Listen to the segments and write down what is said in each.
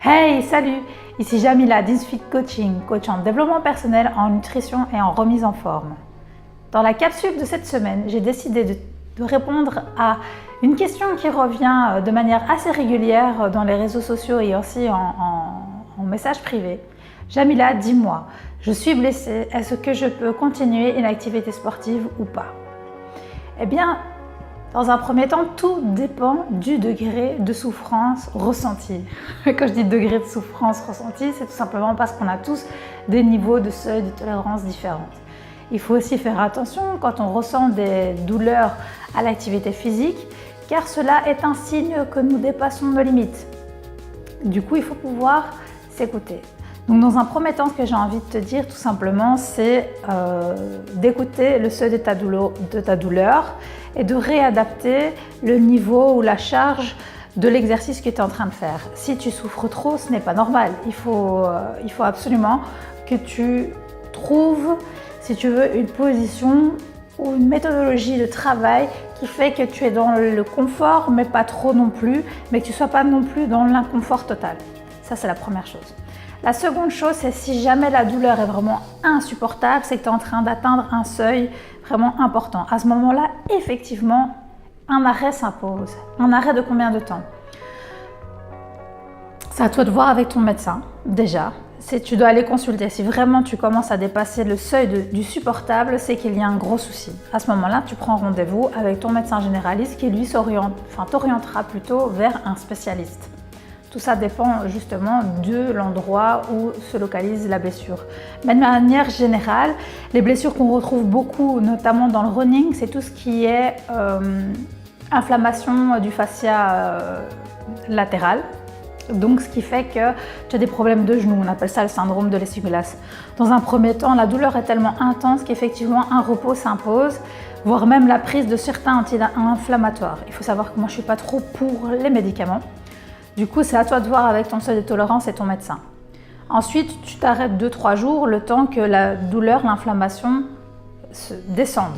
Hey, salut! Ici Jamila d'Insfit Coaching, coach en développement personnel, en nutrition et en remise en forme. Dans la capsule de cette semaine, j'ai décidé de répondre à une question qui revient de manière assez régulière dans les réseaux sociaux et aussi en message privé. Jamila, dis-moi, je suis blessée, est-ce que je peux continuer une activité sportive ou pas? Eh bien, dans un premier temps, tout dépend du degré de souffrance ressenti. Quand je dis degré de souffrance ressenti, c'est tout simplement parce qu'on a tous des niveaux de seuil de tolérance différents. Il faut aussi faire attention quand on ressent des douleurs à l'activité physique, car cela est un signe que nous dépassons nos limites. Du coup, il faut pouvoir s'écouter. Donc, dans un premier temps, ce que j'ai envie de te dire tout simplement, c'est d'écouter le seuil de ta douleur et de réadapter le niveau ou la charge de l'exercice que tu es en train de faire. Si tu souffres trop, ce n'est pas normal. Il faut absolument que tu trouves, si tu veux, une position ou une méthodologie de travail qui fait que tu es dans le confort, mais pas trop non plus, mais que tu ne sois pas non plus dans l'inconfort total. Ça, c'est la première chose. La seconde chose, c'est si jamais la douleur est vraiment insupportable, c'est que tu es en train d'atteindre un seuil vraiment important. À ce moment-là, effectivement, un arrêt s'impose. Un arrêt de combien de temps? C'est à toi de voir avec ton médecin, déjà. Tu dois aller consulter. Si vraiment tu commences à dépasser le seuil du supportable, c'est qu'il y a un gros souci. À ce moment-là, tu prends rendez-vous avec ton médecin généraliste qui, lui, t'orientera plutôt vers un spécialiste. Tout ça dépend justement de l'endroit où se localise la blessure. Mais de manière générale, les blessures qu'on retrouve beaucoup, notamment dans le running, c'est tout ce qui est inflammation du fascia latéral. Donc, ce qui fait que tu as des problèmes de genoux, on appelle ça le syndrome de l'essuie-glace. Dans un premier temps, la douleur est tellement intense qu'effectivement un repos s'impose, voire même la prise de certains anti-inflammatoires. Il faut savoir que moi je ne suis pas trop pour les médicaments. Du coup, c'est à toi de voir avec ton seuil de tolérance et ton médecin. Ensuite, tu t'arrêtes 2-3 jours, le temps que la douleur, l'inflammation descende.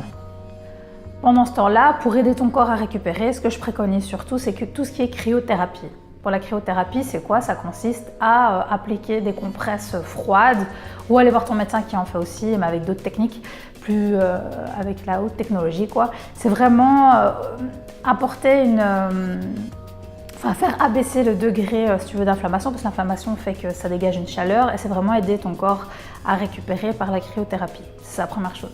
Pendant ce temps-là, pour aider ton corps à récupérer, ce que je préconise surtout, c'est que tout ce qui est cryothérapie. Pour la cryothérapie, c'est quoi? Ça consiste à appliquer des compresses froides ou aller voir ton médecin qui en fait aussi, mais avec d'autres techniques, plus avec la haute technologie, quoi. C'est vraiment apporter faire abaisser le degré, si tu veux, d'inflammation, parce que l'inflammation fait que ça dégage une chaleur et c'est vraiment aider ton corps à récupérer par la cryothérapie. C'est la première chose.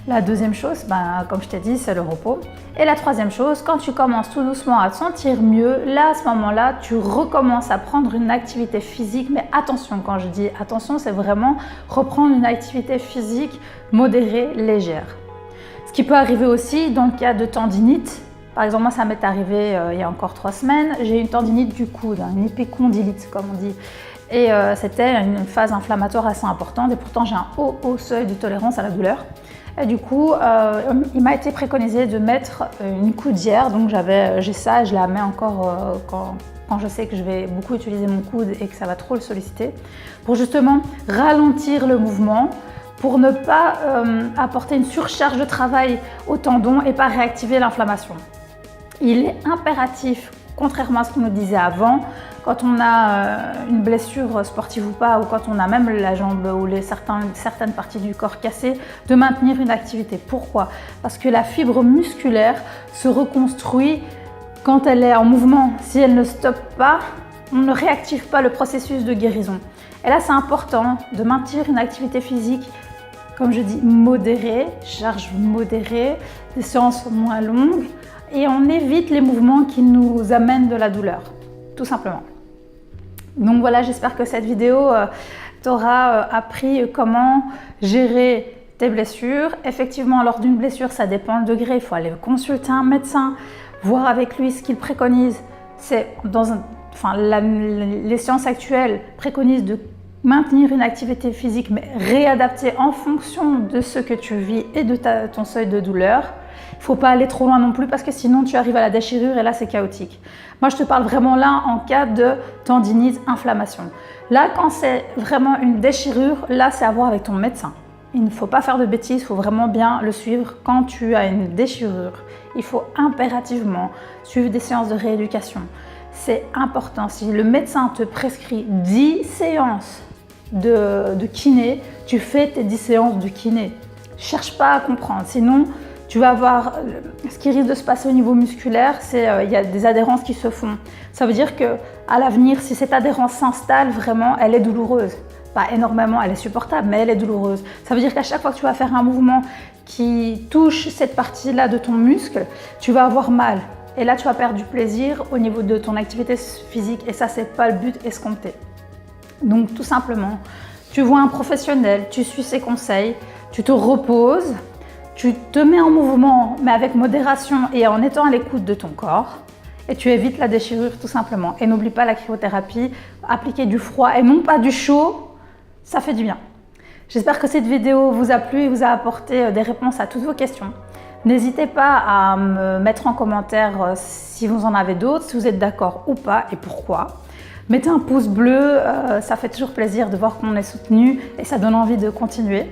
La deuxième chose, comme je t'ai dit, c'est le repos. Et la troisième chose, quand tu commences tout doucement à te sentir mieux, là, à ce moment-là, tu recommences à prendre une activité physique. Mais attention, quand je dis attention, c'est vraiment reprendre une activité physique modérée, légère. Ce qui peut arriver aussi dans le cas de tendinite. Par exemple, moi, ça m'est arrivé il y a encore 3 semaines. J'ai une tendinite du coude, une épicondylite, comme on dit. Et c'était une phase inflammatoire assez importante. Et pourtant, j'ai un haut seuil de tolérance à la douleur. Et du coup, il m'a été préconisé de mettre une coudière. Donc, j'ai ça et je la mets encore quand je sais que je vais beaucoup utiliser mon coude et que ça va trop le solliciter. Pour justement ralentir le mouvement, pour ne pas apporter une surcharge de travail au tendon et pas réactiver l'inflammation. Il est impératif, contrairement à ce qu'on nous disait avant, quand on a une blessure sportive ou pas, ou quand on a même la jambe ou certaines parties du corps cassées, de maintenir une activité. Pourquoi? Parce que la fibre musculaire se reconstruit quand elle est en mouvement. Si elle ne stoppe pas, on ne réactive pas le processus de guérison. Et là, c'est important de maintenir une activité physique, comme je dis, modérée, charge modérée, des séances moins longues, et on évite les mouvements qui nous amènent de la douleur, tout simplement. Donc voilà, j'espère que cette vidéo t'aura appris comment gérer tes blessures. Effectivement, lors d'une blessure, ça dépend le degré, il faut aller consulter un médecin, voir avec lui ce qu'il préconise. Les sciences actuelles préconisent de maintenir une activité physique, mais réadaptée en fonction de ce que tu vis et de ton seuil de douleur. Il ne faut pas aller trop loin non plus parce que sinon tu arrives à la déchirure et là c'est chaotique. Moi je te parle vraiment là en cas de tendinite, inflammation. Là quand c'est vraiment une déchirure, là c'est à voir avec ton médecin. Il ne faut pas faire de bêtises, il faut vraiment bien le suivre. Quand tu as une déchirure, il faut impérativement suivre des séances de rééducation. c'est important. Si le médecin te prescrit 10 séances de kiné, tu fais tes 10 séances de kiné. Cherche pas à comprendre, sinon tu vas avoir, ce qui risque de se passer au niveau musculaire, c'est il y a des adhérences qui se font. Ça veut dire que à l'avenir, si cette adhérence s'installe vraiment, elle est douloureuse. Pas énormément, elle est supportable, mais elle est douloureuse. Ça veut dire qu'à chaque fois que tu vas faire un mouvement qui touche cette partie-là de ton muscle, tu vas avoir mal. Et là, tu vas perdre du plaisir au niveau de ton activité physique. Et ça, c'est pas le but escompté. Donc, tout simplement, tu vois un professionnel, tu suis ses conseils, tu te reposes, tu te mets en mouvement, mais avec modération et en étant à l'écoute de ton corps. Et tu évites la déchirure tout simplement. Et n'oublie pas la cryothérapie, appliquer du froid et non pas du chaud, ça fait du bien. J'espère que cette vidéo vous a plu et vous a apporté des réponses à toutes vos questions. N'hésitez pas à me mettre en commentaire si vous en avez d'autres, si vous êtes d'accord ou pas et pourquoi. Mettez un pouce bleu, ça fait toujours plaisir de voir qu'on est soutenu et ça donne envie de continuer.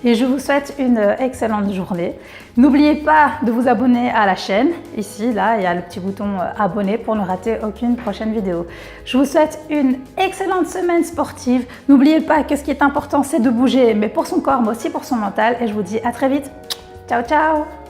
Et je vous souhaite une excellente journée. N'oubliez pas de vous abonner à la chaîne. Ici, là, il y a le petit bouton abonner pour ne rater aucune prochaine vidéo. Je vous souhaite une excellente semaine sportive. N'oubliez pas que ce qui est important, c'est de bouger, mais pour son corps, mais aussi pour son mental. Et je vous dis à très vite. Ciao, ciao!